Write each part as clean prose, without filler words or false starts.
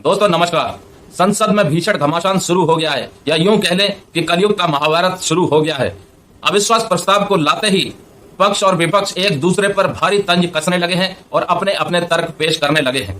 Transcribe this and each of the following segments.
दोस्तों नमस्कार। संसद में भीषण घमासान शुरू हो गया है, या यूं कह लें कि कलयुग का महाभारत शुरू हो गया है। अविश्वास प्रस्ताव को लाते ही पक्ष और विपक्ष एक दूसरे पर भारी तंज कसने लगे हैं और अपने अपने तर्क पेश करने लगे हैं।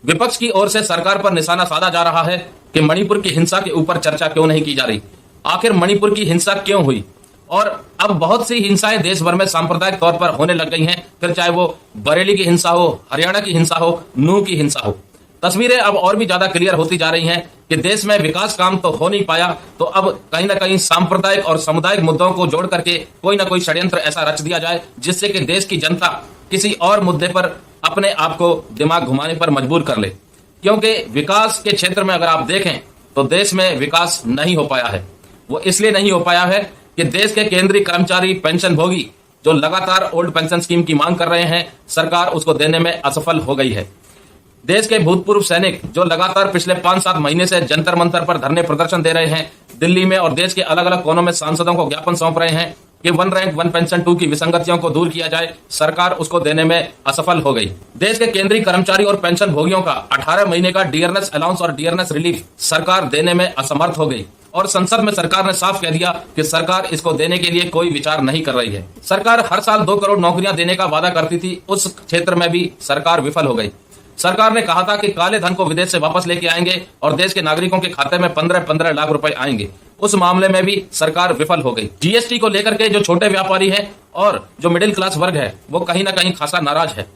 विपक्ष की ओर से सरकार पर निशाना साधा जा रहा है कि मणिपुर की हिंसा के ऊपर चर्चा क्यों नहीं की जा रही, आखिर मणिपुर की हिंसा क्यों हुई। और अब बहुत सी हिंसाएं देश भर में सांप्रदायिक तौर पर होने लग गई हैं, फिर चाहे वो बरेली की हिंसा हो, हरियाणा की हिंसा हो, नूह की हिंसा हो। तस्वीरें अब और भी ज्यादा क्लियर होती जा रही हैं कि देश में विकास काम तो हो नहीं पाया, तो अब कहीं ना कहीं सांप्रदायिक और सामुदायिक मुद्दों को जोड़ करके कोई ना कोई षड्यंत्र ऐसा रच दिया जाए जिससे कि देश की जनता किसी और मुद्दे पर अपने आप को दिमाग घुमाने पर मजबूर कर ले। क्योंकि विकास के क्षेत्र में अगर आप देखें तो देश में विकास नहीं हो पाया है। वो इसलिए नहीं हो पाया है कि देश के केंद्रीय कर्मचारी पेंशन भोगी जो लगातार ओल्ड पेंशन स्कीम की मांग कर रहे हैं, सरकार उसको देने में असफल हो गई है। देश के भूतपूर्व सैनिक जो लगातार पिछले 5-7 महीने से जंतर मंतर पर धरने प्रदर्शन दे रहे हैं, दिल्ली में और देश के अलग अलग कोनों में सांसदों को ज्ञापन सौंप रहे हैं कि 1 रैंक 1 पेंशन 2 की विसंगतियों को दूर किया जाए, सरकार उसको देने में असफल हो गई। देश के केंद्रीय कर्मचारी और पेंशन भोगियों का 18 महीने का डियरनेस अलाउंस और डियरनेस रिलीफ सरकार देने में असमर्थ हो गई और संसद में सरकार ने साफ कह दिया कि सरकार इसको देने के लिए कोई विचार नहीं कर रही है। सरकार हर साल 2 करोड़ नौकरियां देने का वादा करती थी, उस क्षेत्र में भी सरकार विफल हो गई। सरकार ने कहा था कि काले धन को विदेश से वापस लेके आएंगे और देश के नागरिकों के खाते में 15-15 लाख रुपए आएंगे, उस मामले में भी सरकार विफल हो गई। जीएसटी को लेकर के जो छोटे व्यापारी हैं और जो मिडिल क्लास वर्ग है वो कहीं ना कहीं खासा नाराज है।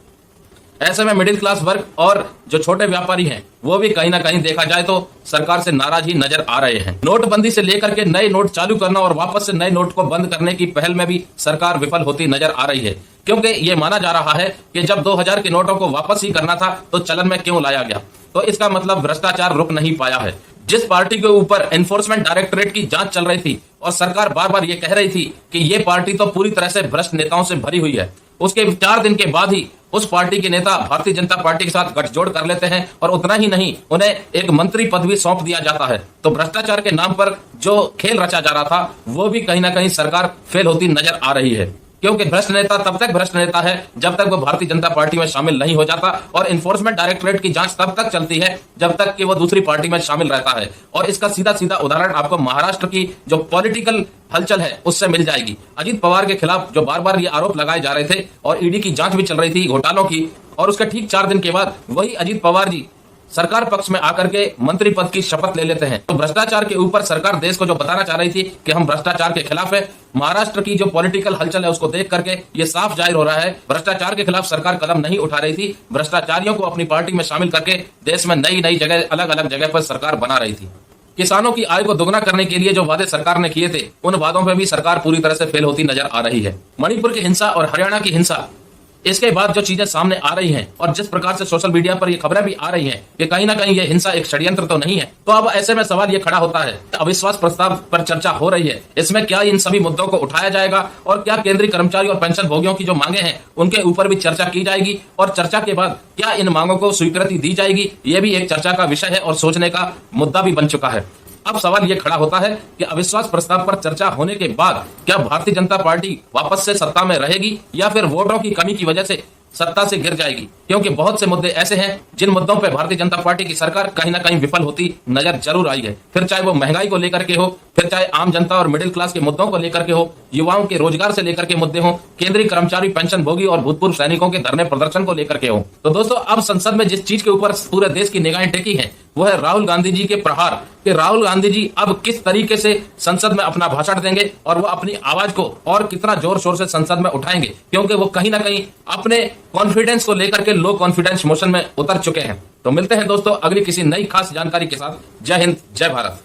ऐसे में मिडिल क्लास वर्ग और जो छोटे व्यापारी हैं वो भी कहीं ना कहीं देखा जाए तो सरकार से नाराज ही नजर आ रहे हैं। नोटबंदी से लेकर के नए नोट चालू करना और वापस से नए नोट को बंद करने की पहल में भी सरकार विफल होती नजर आ रही है, क्योंकि ये माना जा रहा है कि जब 2000 के नोटों को वापस ही करना था तो चलन में क्यों लाया गया। तो इसका मतलब भ्रष्टाचार रुक नहीं पाया है। जिस पार्टी के ऊपर एनफोर्समेंट डायरेक्टोरेट की जांच चल रही थी और सरकार बार बार ये कह रही थी कि ये पार्टी तो पूरी तरह से भ्रष्ट नेताओं से भरी हुई है, उसके 4 दिन के बाद ही उस पार्टी के नेता भारतीय जनता पार्टी के साथ गठजोड़ कर लेते हैं और उतना ही नहीं, उन्हें एक मंत्री पद भी सौंप दिया जाता है। तो भ्रष्टाचार के नाम पर जो खेल रचा जा रहा था वो भी कहीं ना कहीं सरकार फेल होती नजर आ रही है, क्योंकि भ्रष्ट नेता तब तक भ्रष्ट नेता है जब तक वो भारतीय जनता पार्टी में शामिल नहीं हो जाता, और एनफोर्समेंट डायरेक्टोरेट की जांच तब तक चलती है जब तक कि वो दूसरी पार्टी में शामिल रहता है। और इसका सीधा सीधा उदाहरण आपको महाराष्ट्र की जो पॉलिटिकल हलचल है उससे मिल जाएगी। अजीत पवार के खिलाफ जो बार बार ये आरोप लगाए जा रहे थे और ईडी की जांच भी चल रही थी घोटालों की, और उसके ठीक 4 दिन के बाद वही अजीत पवार जी सरकार पक्ष में आकर के मंत्री पद की शपथ ले लेते हैं। तो भ्रष्टाचार के ऊपर सरकार देश को जो बताना चाह रही थी कि हम भ्रष्टाचार के खिलाफ है, महाराष्ट्र की जो पॉलिटिकल हलचल है उसको देख करके ये साफ जाहिर हो रहा है भ्रष्टाचार के खिलाफ सरकार कदम नहीं उठा रही थी, भ्रष्टाचारियों को अपनी पार्टी में शामिल करके देश में नई नई जगह अलग अलग जगह पर सरकार बना रही थी। किसानों की आय को दोगुना करने के लिए जो वादे सरकार ने किए थे उन वादों पर भी सरकार पूरी तरह से फेल होती नजर आ रही है। मणिपुर की हिंसा और हरियाणा की हिंसा, इसके बाद जो चीजें सामने आ रही हैं और जिस प्रकार से सोशल मीडिया पर ये खबरें भी आ रही हैं कि कहीं ना कहीं ये हिंसा एक षड्यंत्र तो नहीं है, तो अब ऐसे में सवाल ये खड़ा होता है, अविश्वास प्रस्ताव पर चर्चा हो रही है, इसमें क्या इन सभी मुद्दों को उठाया जाएगा और क्या केंद्रीय कर्मचारी और पेंशन भोगियों की जो मांगे हैं उनके ऊपर भी चर्चा की जाएगी, और चर्चा के बाद क्या इन मांगों को स्वीकृति दी जाएगी, ये भी एक चर्चा का विषय है और सोचने का मुद्दा भी बन चुका है। अब सवाल ये खड़ा होता है कि अविश्वास प्रस्ताव पर चर्चा होने के बाद क्या भारतीय जनता पार्टी वापस से सत्ता में रहेगी या फिर वोटों की कमी की वजह से सत्ता से गिर जाएगी, क्योंकि बहुत से मुद्दे ऐसे हैं जिन मुद्दों पर भारतीय जनता पार्टी की सरकार कहीं ना कहीं विफल होती नजर जरूर आई है। फिर चाहे वो महंगाई को लेकर के हो, फिर चाहे आम जनता और मिडिल क्लास के मुद्दों को लेकर के हो, युवाओं के रोजगार से लेकर के मुद्दे हो, केंद्रीय कर्मचारी पेंशन भोगी और भूतपूर्व सैनिकों के धरने प्रदर्शन को लेकर के हो। तो दोस्तों अब संसद में जिस चीज के ऊपर पूरे देश की निगाहें टेकी है वो है राहुल गांधी जी के प्रहार, कि राहुल गांधी जी अब किस तरीके से संसद में अपना भाषण देंगे और वो अपनी आवाज को और कितना जोर शोर से संसद में उठाएंगे, क्योंकि वो कहीं ना कहीं अपने कॉन्फिडेंस को लेकर के लो कॉन्फिडेंस मोशन में उतर चुके हैं। तो मिलते हैं दोस्तों अगली किसी नई खास जानकारी के साथ। जय हिंद, जय भारत।